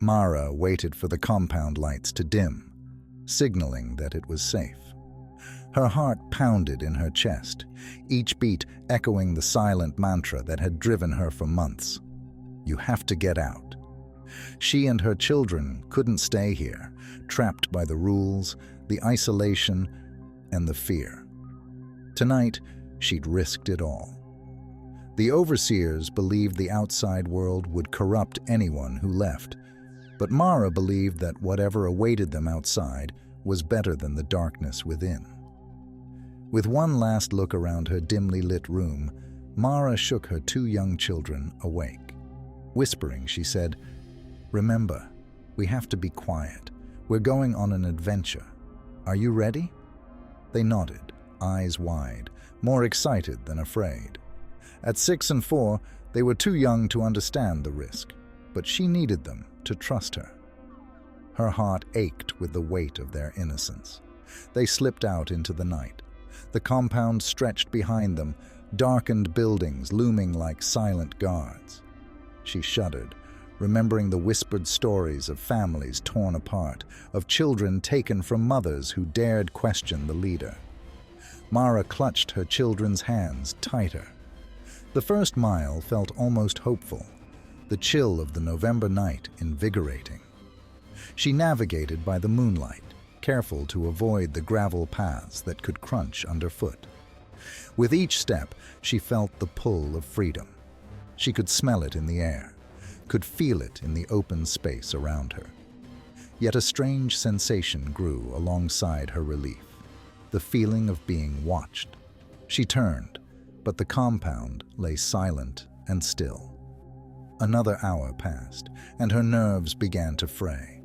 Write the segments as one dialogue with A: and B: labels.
A: Mara waited for the compound lights to dim, signaling that it was safe. Her heart pounded in her chest, each beat echoing the silent mantra that had driven her for months. You have to get out. She and her children couldn't stay here, trapped by the rules, the isolation, and the fear. Tonight, she'd risked it all. The overseers believed the outside world would corrupt anyone who left, but Mara believed that whatever awaited them outside was better than the darkness within. With one last look around her dimly lit room, Mara shook her two young children awake. Whispering, she said, "Remember, we have to be quiet. We're going on an adventure. Are you ready?" They nodded, eyes wide, more excited than afraid. At 6 and 4, they were too young to understand the risk, but she needed them to trust her. Her heart ached with the weight of their innocence. They slipped out into the night. The compound stretched behind them, darkened buildings looming like silent guards. She shuddered, remembering the whispered stories of families torn apart, of children taken from mothers who dared question the leader. Mara clutched her children's hands tighter. The first mile felt almost hopeful, the chill of the November night invigorating. She navigated by the moonlight, careful to avoid the gravel paths that could crunch underfoot. With each step, she felt the pull of freedom. She could smell it in the air, could feel it in the open space around her. Yet a strange sensation grew alongside her relief, the feeling of being watched. She turned, but the compound lay silent and still. Another hour passed, and her nerves began to fray.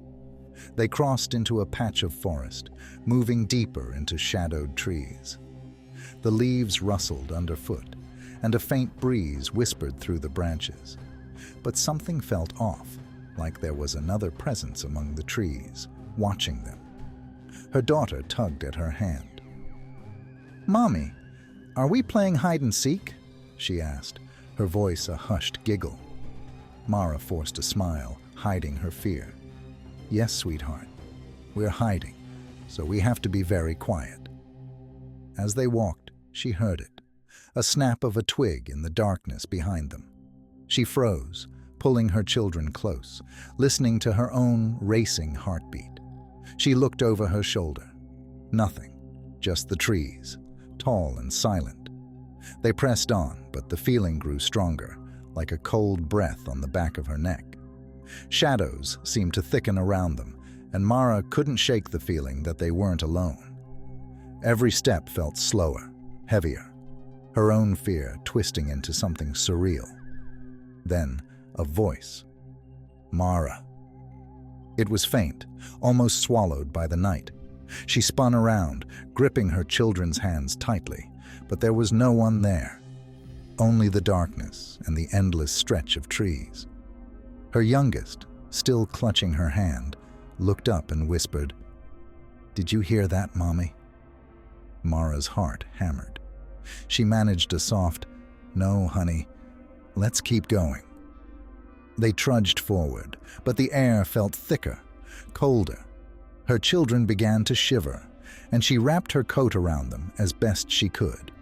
A: They crossed into a patch of forest, moving deeper into shadowed trees. The leaves rustled underfoot, and a faint breeze whispered through the branches. But something felt off, like there was another presence among the trees, watching them. Her daughter tugged at her hand. "Mommy, are we playing hide-and-seek?" she asked, her voice a hushed giggle. Mara forced a smile, hiding her fear. "Yes, sweetheart, we're hiding, so we have to be very quiet." As they walked, she heard it, a snap of a twig in the darkness behind them. She froze, pulling her children close, listening to her own racing heartbeat. She looked over her shoulder. Nothing, just the trees, tall and silent. They pressed on, but the feeling grew stronger, like a cold breath on the back of her neck. Shadows seemed to thicken around them, and Mara couldn't shake the feeling that they weren't alone. Every step felt slower, heavier, her own fear twisting into something surreal. Then, a voice. "Mara." It was faint, almost swallowed by the night. She spun around, gripping her children's hands tightly, but there was no one there. Only the darkness and the endless stretch of trees. Her youngest, still clutching her hand, looked up and whispered, "Did you hear that, Mommy?" Mara's heart hammered. She managed a soft, "No, honey, let's keep going." They trudged forward, but the air felt thicker, colder. Her children began to shiver, and she wrapped her coat around them as best she could.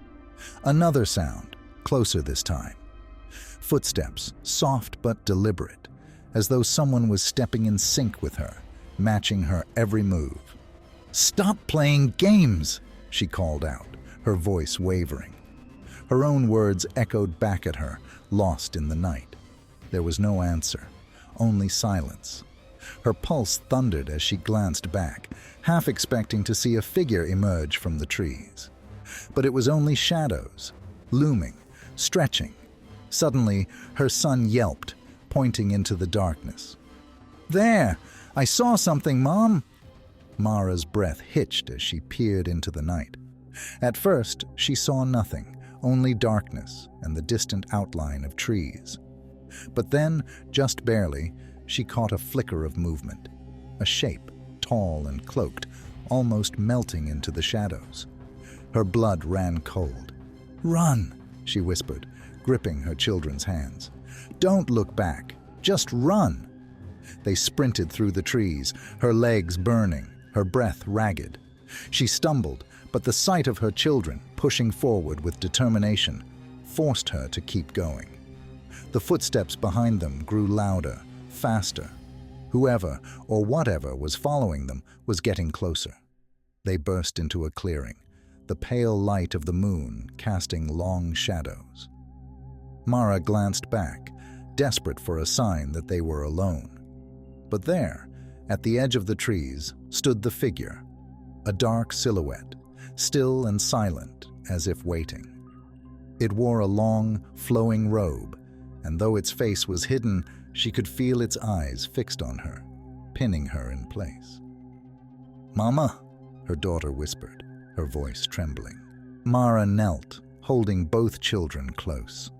A: Another sound, closer this time. Footsteps, soft but deliberate, as though someone was stepping in sync with her, matching her every move. "Stop playing games!" she called out, her voice wavering. Her own words echoed back at her, lost in the night. There was no answer, only silence. Her pulse thundered as she glanced back, half expecting to see a figure emerge from the trees. But it was only shadows, looming, stretching. Suddenly, her son yelped, pointing into the darkness. "There! I saw something, Mom!" Mara's breath hitched as she peered into the night. At first, she saw nothing, only darkness and the distant outline of trees. But then, just barely, she caught a flicker of movement, a shape, tall and cloaked, almost melting into the shadows. Her blood ran cold. "Run!" she whispered, gripping her children's hands. "Don't look back, just run!" They sprinted through the trees, her legs burning, her breath ragged. She stumbled, but the sight of her children pushing forward with determination forced her to keep going. The footsteps behind them grew louder, faster. Whoever or whatever was following them was getting closer. They burst into a clearing, the pale light of the moon casting long shadows. Mara glanced back, desperate for a sign that they were alone. But there, at the edge of the trees, stood the figure, a dark silhouette, still and silent, as if waiting. It wore a long, flowing robe, and though its face was hidden, she could feel its eyes fixed on her, pinning her in place. "Mama," her daughter whispered, her voice trembling. Mara knelt, holding both children close.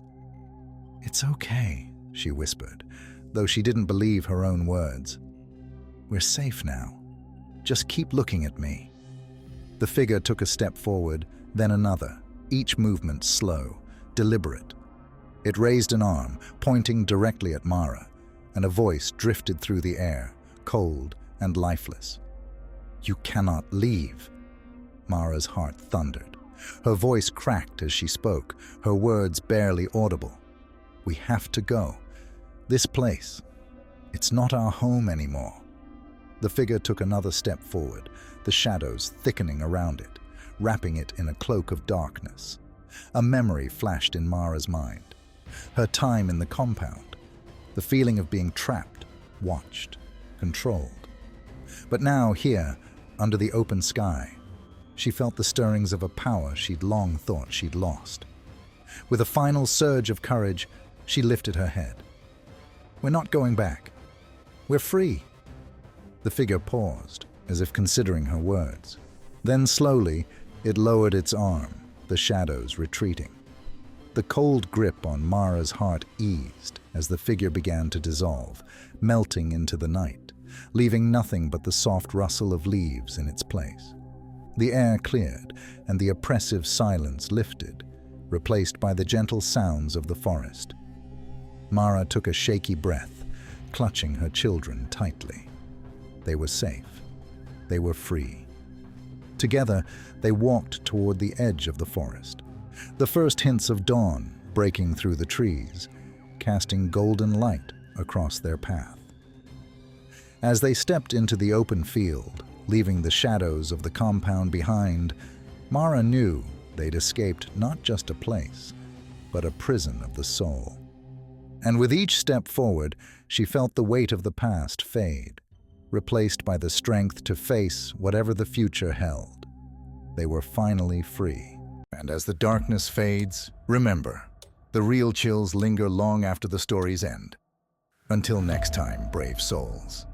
A: "It's okay," she whispered, though she didn't believe her own words. "We're safe now. Just keep looking at me." The figure took a step forward, then another, each movement slow, deliberate. It raised an arm, pointing directly at Mara, and a voice drifted through the air, cold and lifeless. "You cannot leave." Mara's heart thundered. Her voice cracked as she spoke, her words barely audible. "We have to go. This place, it's not our home anymore." The figure took another step forward, the shadows thickening around it, wrapping it in a cloak of darkness. A memory flashed in Mara's mind. Her time in the compound, the feeling of being trapped, watched, controlled. But now here, under the open sky, she felt the stirrings of a power she'd long thought she'd lost. With a final surge of courage, she lifted her head. "We're not going back. We're free." The figure paused, as if considering her words. Then slowly, it lowered its arm, the shadows retreating. The cold grip on Mara's heart eased as the figure began to dissolve, melting into the night, leaving nothing but the soft rustle of leaves in its place. The air cleared, and the oppressive silence lifted, replaced by the gentle sounds of the forest. Mara took a shaky breath, clutching her children tightly. They were safe. They were free. Together, they walked toward the edge of the forest, the first hints of dawn breaking through the trees, casting golden light across their path. As they stepped into the open field, leaving the shadows of the compound behind, Mara knew they'd escaped not just a place, but a prison of the soul. And with each step forward, she felt the weight of the past fade, replaced by the strength to face whatever the future held. They were finally free. And as the darkness fades, remember, the real chills linger long after the story's end. Until next time, brave souls.